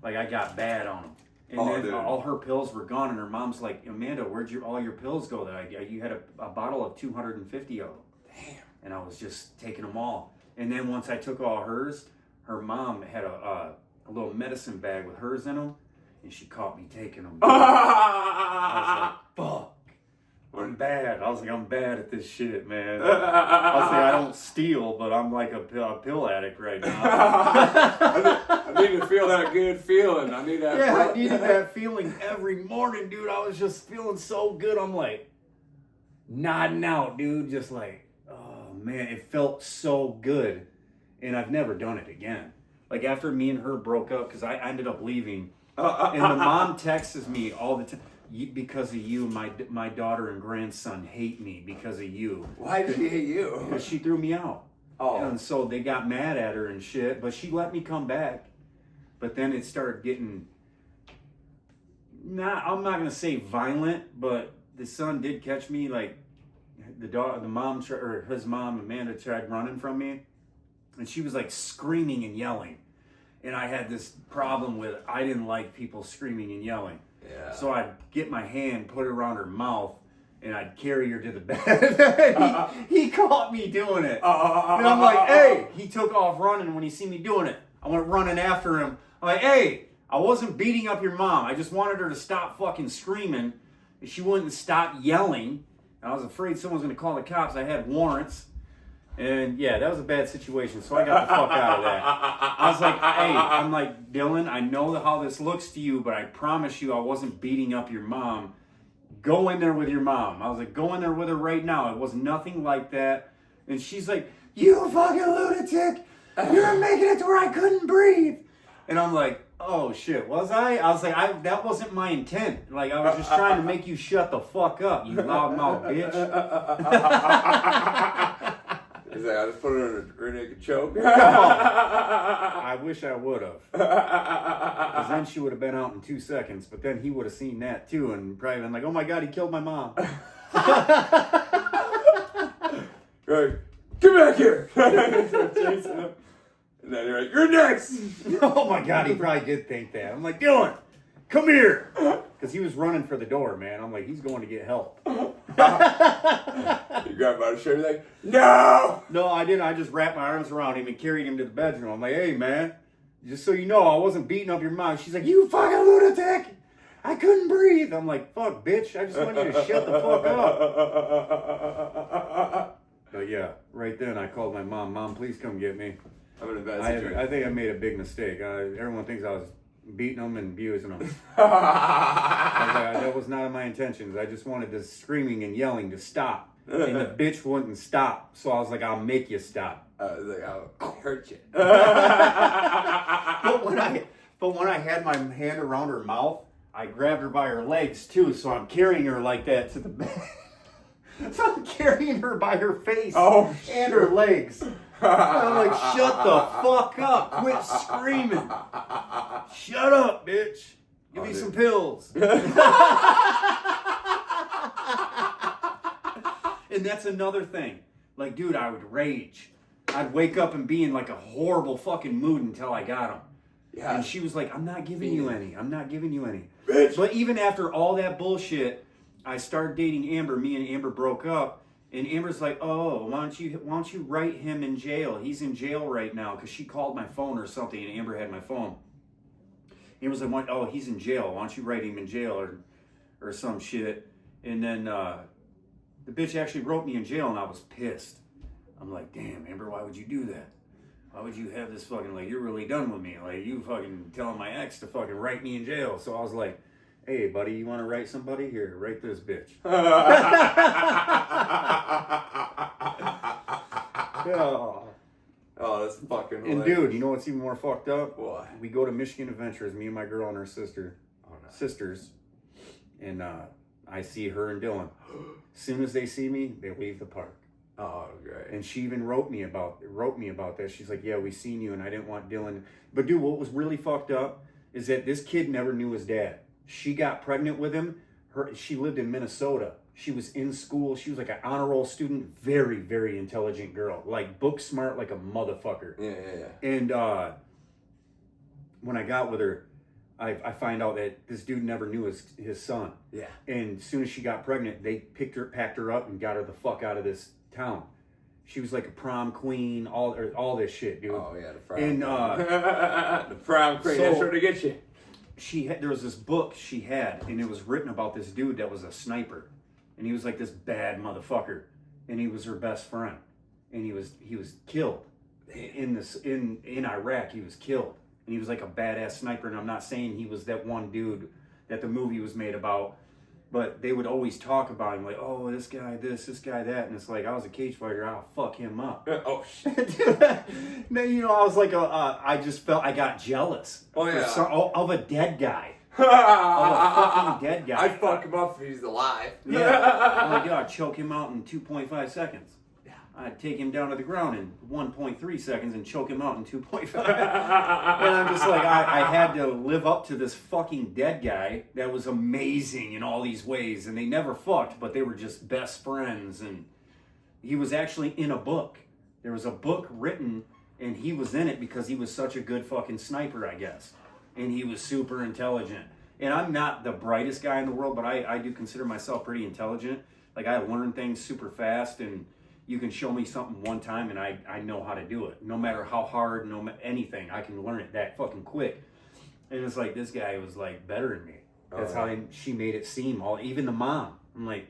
Like, I got bad on them. And then dude. All her pills were gone, and her mom's like, Amanda, where'd all your pills go? You had a bottle of 250 of them. Damn. And I was just taking them all. And then once I took all hers, her mom had a little medicine bag with hers in them, and she caught me taking them. I was like, fuck. I'm bad. I was like, I'm bad at this shit, man. I was like, I don't steal, but I'm like a pill addict right now. I need to feel that good feeling. I need that. Yeah, I needed that feeling every morning, dude. I was just feeling so good. I'm like, nodding out, dude. Just like, oh, man. It felt so good. And I've never done it again. Like, after me and her broke up, because I ended up leaving, and the mom texts me all the time. Because of you, my daughter and grandson hate me because of you. Why did she hate you? Because she threw me out. Oh. And so they got mad at her and shit, but she let me come back. But then it started getting, I'm not going to say violent, but the son did catch me. Like, his mom, Amanda, tried running from me. And she was like screaming and yelling. And I had this problem with, I didn't like people screaming and yelling. Yeah. So I'd get my hand, put it around her mouth, and I'd carry her to the bed. he caught me doing it. And I'm like, hey, he took off running when he seen me doing it. I went running after him. I'm like, hey, I wasn't beating up your mom. I just wanted her to stop fucking screaming. She wouldn't stop yelling. I was afraid someone was going to call the cops. I had warrants. And yeah, that was a bad situation, so I got the fuck out of that. I was like, hey, I'm like, Dylan, I know how this looks to you, but I promise you I wasn't beating up your mom. Go in there with your mom. I was like, go in there with her right now. It was nothing like that. And she's like, you fucking lunatic. You're making it to where I couldn't breathe. And I'm like, oh shit, was I? I was like, that wasn't my intent. Like, I was just trying to make you shut the fuck up, you loudmouth bitch. He's like, I just put her in a rear naked choke. I wish I would have. Because then she would have been out in 2 seconds. But then he would have seen that too and probably been like, oh my God, he killed my mom. Right. Come back here. Chasing him. And then you're like, you're next. Oh my God, he probably did think that. I'm like, Dylan, come here. Because he was running for the door, man. I'm like, he's going to get help. You grab my shirt, like, no! No, I didn't. I just wrapped my arms around him and carried him to the bedroom. I'm like, hey, man, just so you know, I wasn't beating up your mom. She's like, you fucking lunatic. I couldn't breathe. I'm like, fuck, bitch. I just want you to shut the fuck up. But yeah, right then I called my mom. Mom, please come get me. I'm gonna message her. I think I made a big mistake. Everyone thinks I was beating them and abusing them. That was not my intentions. I just wanted the screaming and yelling to stop. And the bitch wouldn't stop. So I was like, I'll make you stop. I was like, I'll hurt you. But when I had my hand around her mouth, I grabbed her by her legs too. So I'm carrying her like that to the bed. So I'm carrying her by her face and her legs. I'm like, shut the fuck up. Quit screaming. Shut up, bitch. Give me some pills. And that's another thing. Like, dude, I would rage. I'd wake up and be in like a horrible fucking mood until I got them. Yeah. And she was like, I'm not giving you any. I'm not giving you any. Bitch. But even after all that bullshit, I started dating Amber. Me and Amber broke up. And Amber's like, oh, why don't you write him in jail? He's in jail right now, because she called my phone or something, and Amber had my phone. Amber's like, oh, he's in jail. Why don't you write him in jail or some shit? And then the bitch actually wrote me in jail, and I was pissed. I'm like, damn, Amber, why would you do that? Why would you have this fucking, like, you're really done with me. Like, you fucking telling my ex to fucking write me in jail. So I was like, hey, buddy, you want to write somebody? Here, write this bitch. Oh, that's fucking hilarious. And dude, you know what's even more fucked up? What? We go to Michigan Adventures, me and my girl and her sister. Oh, no. Sisters. And I see her and Dylan. As soon as they see me, they leave the park. Oh, great. And she even wrote me about that. She's like, yeah, we seen you, and I didn't want Dylan. But dude, what was really fucked up is that this kid never knew his dad. She got pregnant with him. She lived in Minnesota. She was in school. She was like an honor roll student. Very, very intelligent girl. Like book smart like a motherfucker. Yeah. And when I got with her, I find out that this dude never knew his son. Yeah. And as soon as she got pregnant, they packed her up and got her the fuck out of this town. She was like a prom queen, all this shit, dude. Oh yeah, the prom queen. The prom queen. That's where to get you. There was this book she had, and it was written about this dude that was a sniper, and he was like this bad motherfucker, and he was her best friend, and he was killed in Iraq. He was killed, and he was like a badass sniper. And I'm not saying he was that one dude that the movie was made about, but they would always talk about him like, oh, this guy this guy that, and it's like, I was a cage fighter, I'll fuck him up. Oh shit. Dude, then, I was like, I just felt I got jealous. Oh yeah. Of a dead guy. Of a fucking dead guy. I'd fuck him up if he's alive. Yeah. I'm like, I'd choke him out in 2.5 seconds. I'd take him down to the ground in 1.3 seconds and choke him out in 2.5. And I'm just like, I had to live up to this fucking dead guy that was amazing in all these ways. And they never fucked, but they were just best friends. And he was actually in a book. There was a book written, and he was in it because he was such a good fucking sniper, I guess. And he was super intelligent. And I'm not the brightest guy in the world, but I do consider myself pretty intelligent. Like, I learn things super fast, and you can show me something one time and I know how to do it. No matter how hard, anything, I can learn it that fucking quick. And it's like, this guy was like better than me. That's how she made it seem. Even the mom. I'm like,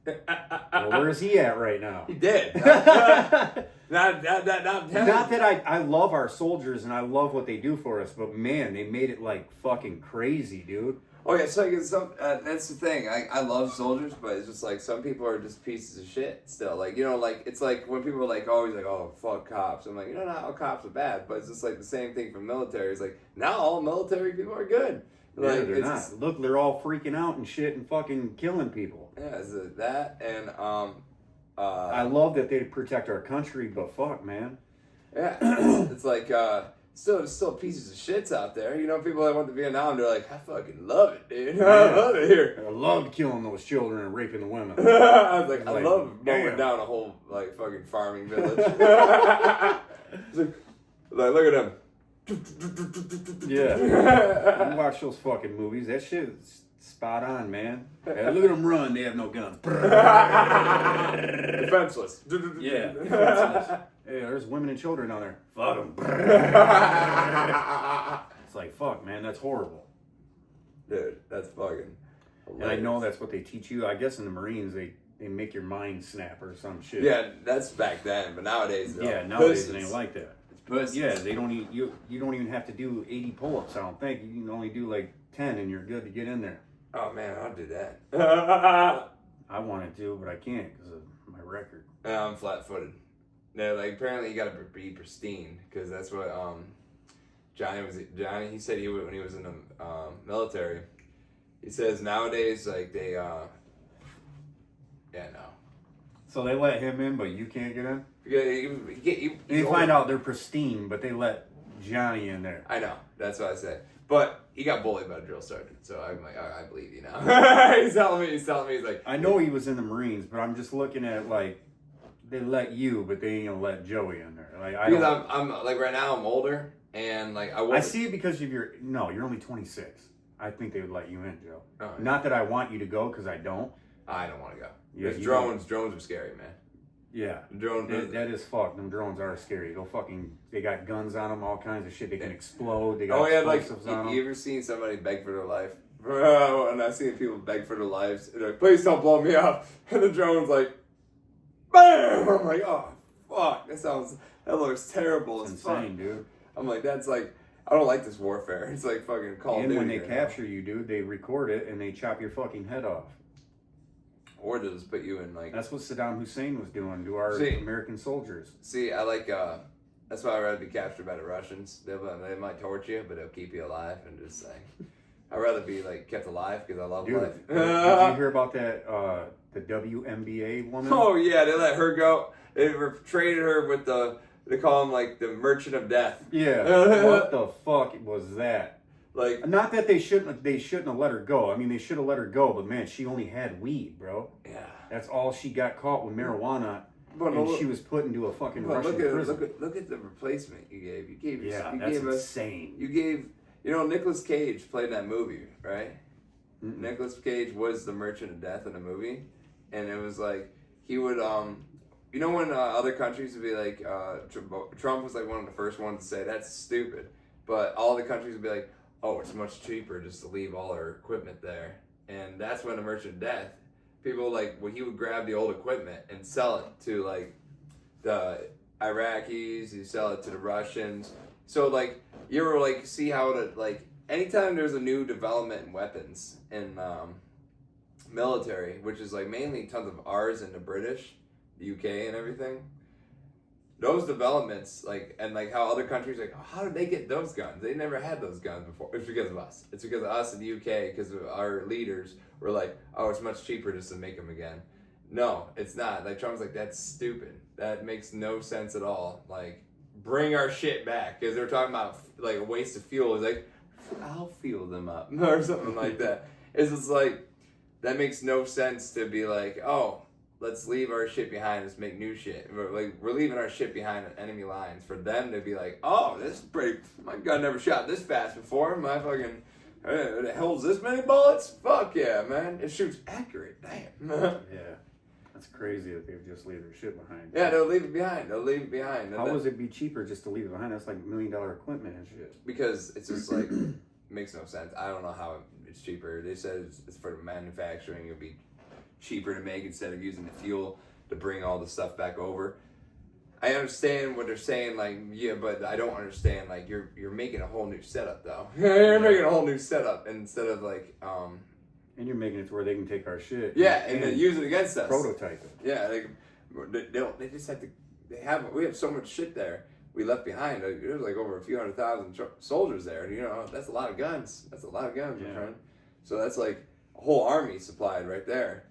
well, where is he at right now? He did. Not that I love our soldiers and I love what they do for us, but man, they made it like fucking crazy, dude. Oh yeah, so that's the thing. I love soldiers, but it's just like some people are just pieces of shit still. Like, like it's like when people are like always like, oh fuck cops. I'm like, not all cops are bad, but it's just like the same thing for military. It's like now all military people are good. Like, yeah, they're not. Look, they're all freaking out and shit and fucking killing people. Yeah, is it that and I love that they protect our country, but fuck, man. Yeah, it's like still pieces of shits out there. People that went to Vietnam, they're like, I fucking love it, dude. Yeah. I love it here. I loved killing those children and raping the women. I was like, I love mowing down a whole like fucking farming village. It's like, Like, look at him. Yeah. You watch those fucking movies. That shit's spot on, man. Hey, look at them run. They have no guns. Defenseless. Yeah. Defenseless. Hey, there's women and children on there. Fuck them. It's like, fuck, man. That's horrible. Dude, that's fucking hilarious. And I know that's what they teach you. I guess in the Marines, they make your mind snap or some shit. Yeah, that's back then. But nowadays, though, Yeah, nowadays it ain't like that. Pussies. Yeah, they don't even, you don't even have to do 80 pull-ups, I don't think. You can only do like 10 and you're good to get in there. Oh, man, I'll do that. I wanted to, but I can't because of my record. I'm flat-footed. No, like, apparently you gotta be pristine, because that's what, Johnny, he said when he was in the, military, he says nowadays, like, they, yeah, no. So they let him in, but you can't get in? You find out they're pristine, but they let Johnny in there. I know. That's what I said. But he got bullied by a drill sergeant, so I'm like, I believe you now. He's telling me, he's like... I know he was in the Marines, but I'm just looking at, like, they let you, but they ain't gonna let Joey in there. Like, because I'm like, right now I'm older, and, like, I see it because of you're only 26. I think they would let you in, Joe. Oh, yeah. Not that I want you to go, because I don't. I don't want to go. Yeah, drones are scary, man. Yeah, that is fucked. Them drones are scary. They got guns on them, all kinds of shit. They can explode. They got explosives on them. You ever seen somebody beg for their life? Bro, and I've seen people beg for their lives. They're like, please don't blow me up. And the drone's like, bam! I'm like, oh, fuck. That looks terrible. It's insane, dude. I'm like, that's like, I don't like this warfare. It's like fucking Call of Duty. And when they capture you, dude, they record it and they chop your fucking head off. Or they'll just put you in, like... That's what Saddam Hussein was doing to our American soldiers. See, I like, that's why I'd rather be captured by the Russians. They might torture you, but they'll keep you alive and just saying. I'd rather be, like, kept alive because I love life. Did you hear about that, the WNBA woman? Oh, yeah, they let her go. They traded her with they call him, like, the Merchant of Death. Yeah. What the fuck was that? Like, not that they shouldn't have let her go. I mean, they should have let her go, but man, she only had weed, bro. Yeah. That's all she got caught with marijuana, and she was put into a fucking Russian prison. Look at the replacement you gave. That's insane. You gave, Nicolas Cage played in that movie, right? Mm-hmm. Nicolas Cage was the Merchant of Death in the movie, and it was like, he would, when other countries would be like, Trump was like one of the first ones to say, that's stupid. But all the countries would be like, oh, it's much cheaper just to leave all our equipment there. And that's when the Merchant of Death, people he would grab the old equipment and sell it to like the Iraqis, he'd sell it to the Russians. So like, you ever like see how anytime there's a new development in weapons in military, which is like mainly tons of ours and the British, the UK and everything, those developments, how other countries, how did they get those guns? They never had those guns before. It's because of us. It's because of us in the UK, because our leaders were like, oh, it's much cheaper just to make them again. No, it's not. Like, Trump's like, that's stupid. That makes no sense at all. Like, bring our shit back. Because they're talking about, like, a waste of fuel. It's like, I'll fuel them up. Or something like that. It's just like, that makes no sense to be like, oh, let's leave our shit behind. Let's make new shit. We're leaving our shit behind enemy lines. For them to be like, oh, this is pretty. My gun never shot this fast before. My fucking it holds this many bullets. Fuck yeah, man! It shoots accurate. Damn. Yeah, that's crazy that they would just leave their shit behind. Yeah, they'll leave it behind. How would it be cheaper just to leave it behind? That's like $1 million equipment and shit. Because it's just like makes no sense. I don't know how it's cheaper. They said it's for manufacturing. It'll be cheaper to make instead of using the fuel to bring all the stuff back over. I understand what they're saying, but I don't understand, you're making a whole new setup, though. You're making a whole new setup instead of, And you're making it to where they can take our shit. Yeah, and then use it against us. Prototype it. Yeah, they just have to, we have so much shit there we left behind. There's, over a few 100,000 soldiers there, and, that's a lot of guns. That's a lot of guns, my friend. So that's, a whole army supplied right there.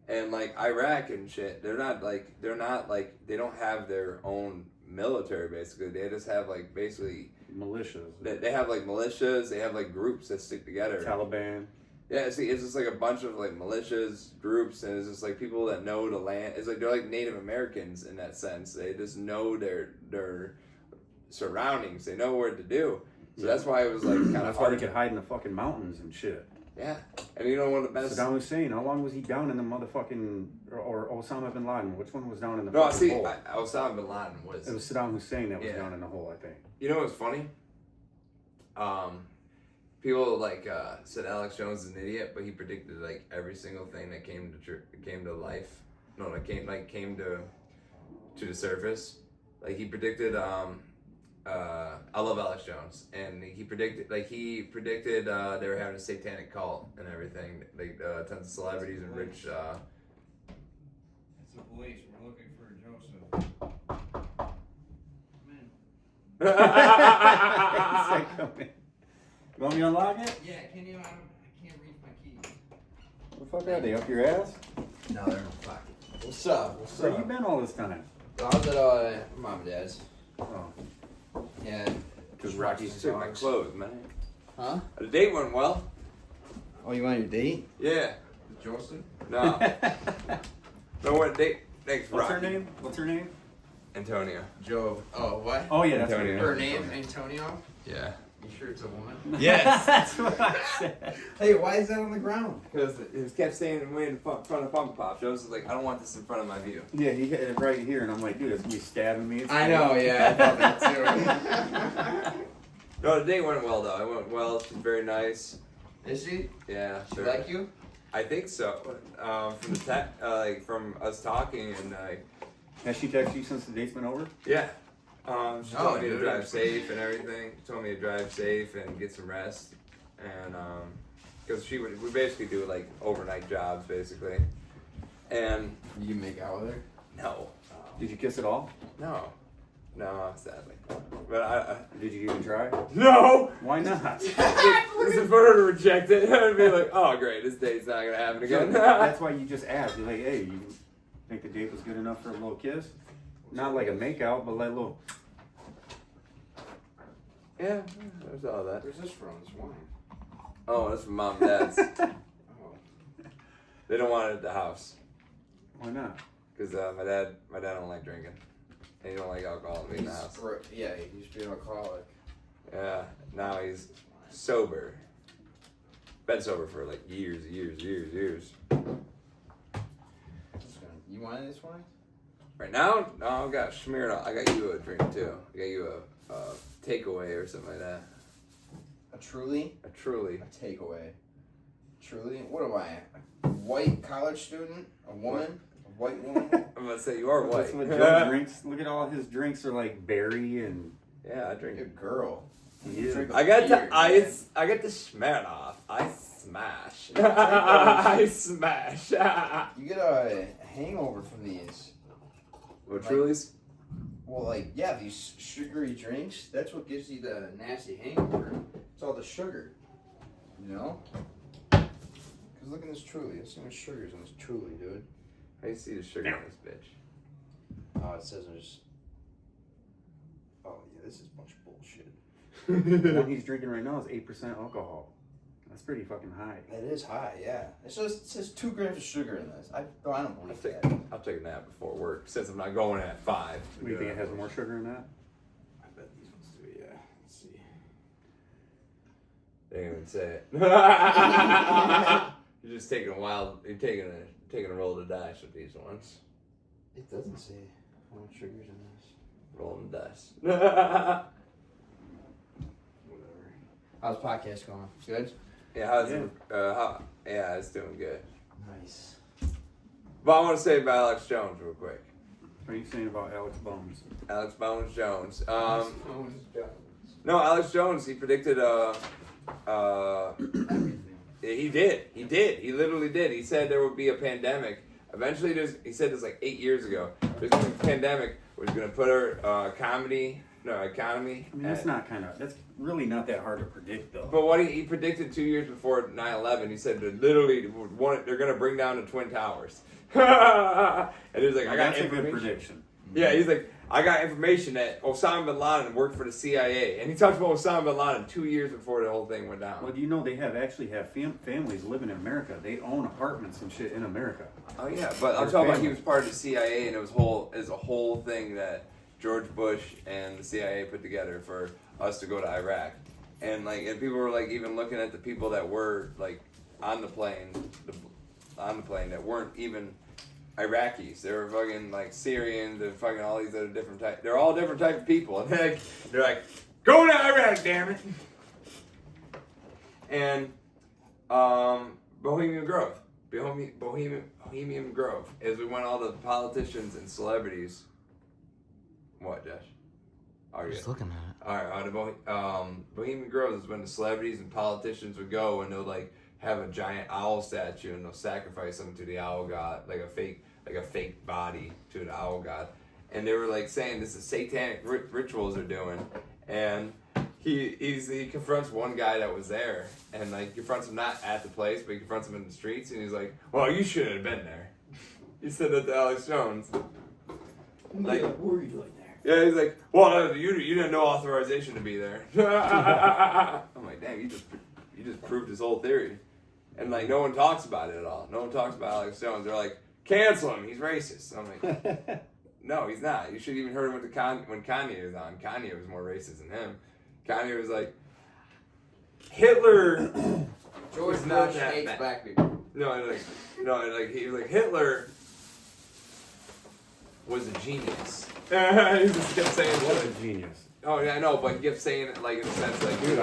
And Iraq and shit, they don't have their own military basically. They just have basically militias. They have militias, they have groups that stick together. Taliban. Yeah, see, it's just a bunch of militias, groups, and it's just people that know the land. It's they're Native Americans in that sense. They just know their surroundings. They know what to do. So that's why it was like kind of That's why they hard. could hide in the fucking mountains and shit. Yeah, and you know one of the best. Saddam Hussein, how long was he down in the motherfucking, or Osama bin Laden? Which one was down in the No, fucking see, hole? Osama bin Laden was. It was Saddam Hussein that was Yeah. down in the hole, I think. You know what's funny? People like said Alex Jones is an idiot, but he predicted like every single thing that came to life. No, that came to the surface. Like he predicted. I love Alex Jones, and he predicted they were having a satanic cult and everything. Like tons of celebrities and rich. It's the police. We're looking for Joseph. Come in. You want me to unlock it? Yeah, can you? I can't reach my keys. What the fuck are they? Up your ass? No, they're in my pocket. What's up? What's Where up? you been all this time? I was at mom and dad's. Oh. Yeah. Because Rocky took my clothes, man. Huh? The date went well. Oh, you want your date? Yeah. Joseph? No. No, what date? Thanks, What's Rocky. her name? What's her name? Antonio. Joe. Oh, what? Oh yeah, that's Antonio. her Her name, Antonio? Yeah. You sure it's a woman? Yes. That's what I said. Hey, why is that on the ground? Because it kept saying way in front of Funko Pop. Joe's was like, I don't want this in front of my view. Yeah, he hit it right here, and I'm like, dude, it's me stabbing me. I know, yeah, I thought that too. No, the date went well though. It went well. She's very nice. Is she? Yeah. She sure. like you? I think so. From the like from us talking and Has she texted you since the date's been over? yeah. She told me to dude. drive safe and everything. Told me to drive safe and get some rest. And because we basically do like overnight jobs basically. And You make out with her? no, Did you kiss it all? no, sadly. But I Did you even try? no. Why not? It's a photo to reject it. I'd be like, oh great, this date's not gonna happen again. That's why you just asked. You're like, hey, you think the date was good enough for a little kiss? Not like a makeout, but like a little. Yeah, there's all that. Where's this from? This wine. Oh, that's from mom and dad's. Oh. They don't want it at the house Why not? because my dad don't like drinking, and he don't like alcohol in the house. Yeah, he used to be an alcoholic. Yeah, now he's sober. Been sober for like years. You want this wine? Right now, no, I got Smirnoff. I got you a drink too. I got you a takeaway or something like that. A Truly? A Truly. A takeaway. Truly? What am I? A white college student? A woman? A white woman? I'm gonna say you are white. That's what Joe drinks. Look at all his drinks are like berry and. Yeah, I drink. You're a girl. Yeah. Drink a I got beer, the man. ice. I got the Smirnoff. I smash. I smash. You get a hangover from these. What Truly's? Well, like, yeah, these sugary drinks, that's what gives you the nasty hangover. It's all the sugar. You know? Because look at this Truly. Let's see how much sugar's in this Truly, dude. I see the sugar in this bitch. Oh, it says there's... Oh, yeah, this is a bunch of bullshit. The one he's drinking right now is 8% alcohol. That's pretty fucking high. That is high, yeah. It says 2 grams of sugar in this. I don't believe I'll take a nap before work since I'm not going at 5. Do you think it has more sugar in that? I bet these ones do, yeah. Let's see. They didn't even say it. You're just taking a while. You're taking a roll of the dice with these ones. It doesn't say how much sugar's in this. Rolling the dice. Whatever. How's the podcast going? Good? Yeah, how's it? Yeah, it's doing good. Nice. But I want to say about Alex Jones real quick. What are you saying about Alex Bones? Alex Bones Jones. No, Alex Jones. He predicted. He did. He literally did. He said there would be a pandemic. Eventually, he said this like 8 years ago. There's going to be a pandemic, which is going to put our economy. I mean, that's really not that hard to predict, though. But what he predicted 2 years before 9/11, he said that literally they're going to bring down the Twin Towers. And he was like, I got That's a good information. prediction. Yeah, he's like, I got information that Osama bin Laden worked for the CIA. And he talked about Osama bin Laden 2 years before the whole thing went down. Well, do you know they actually have families living in America? They own apartments and shit in America. Oh, yeah, but I'm talking about he was part of the CIA and it was a whole thing that George Bush and the CIA put together for us to go to Iraq. And people were like even looking at the people that were like on the plane that weren't even Iraqis. They were fucking like Syrians and fucking all these other different types. They're all different type of people. And they're like, go to Iraq, damn it. And Bohemian Grove. Bohemian Grove. As we went all the politicians and celebrities. What, Josh? I'm just looking at it. Alright, Bohemian Grove is when the celebrities and politicians would go and they'll like have a giant owl statue and they'll sacrifice them to the owl god, like a fake body to the owl god. And they were like saying this is satanic rituals they're doing. And he confronts one guy that was there and like confronts him not at the place, but he confronts him in the streets and he's like, well, you shouldn't have been there. He said that to Alex Jones. Like, worried like that. Yeah, he's like, well, you didn't know authorization to be there. I'm like, damn, you just proved his whole theory. And like, no one talks about it at all. No one talks about Alex Jones. They're like, cancel him, he's racist. I'm like, no, he's not. You should have even heard him when Kanye was on. Kanye was more racist than him. Kanye was like, Hitler. George was not Bush that hates bad. black people. He was like Hitler was a genius. He just kept saying, What a genius. oh yeah, I know, but he kept saying it like in a sense like, Dude,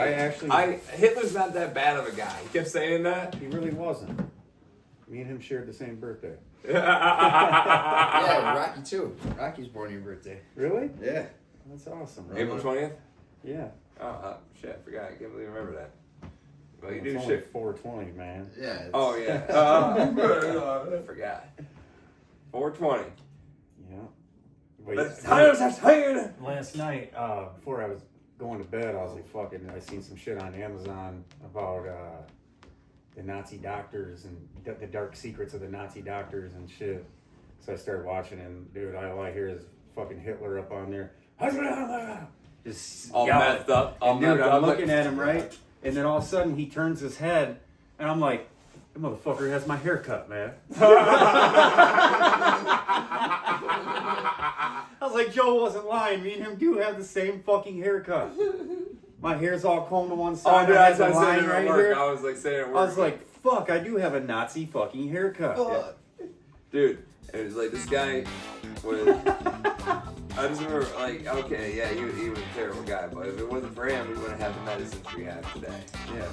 Hitler's not that bad of a guy. He kept saying that. He really wasn't. Me and him shared the same birthday. Yeah, Rocky too. Rocky's born on your birthday. Really? Yeah. That's awesome. Right? April 20th. Yeah. Oh shit, I forgot. I can't believe I remember that. Well, you It's do only shit. 420, man. Yeah. it's- Oh yeah. I forgot. 420. Yeah. But That's tired. last night, before I was going to bed, I was like, fucking, I seen some shit on Amazon about the Nazi doctors and the dark secrets of the Nazi doctors and shit. So I started watching, and dude, all I hear is fucking Hitler up on there. Just All yelling. messed up. And dude, I'm looking at him, right? And then all of a sudden he turns his head, and I'm like, that motherfucker has my haircut, man. I was like, Joe wasn't lying. Me and him do have the same fucking haircut. My hair's all combed to one Oh, side. dude, I that's have what the I said line at right work. here. I was like saying at work. I was like, fuck, I do have a Nazi fucking haircut. Yeah. Dude, it was like this guy was. I just remember, like, okay, yeah, he was a terrible guy, but if it wasn't for him, we wouldn't have the medicines we have today. Yeah.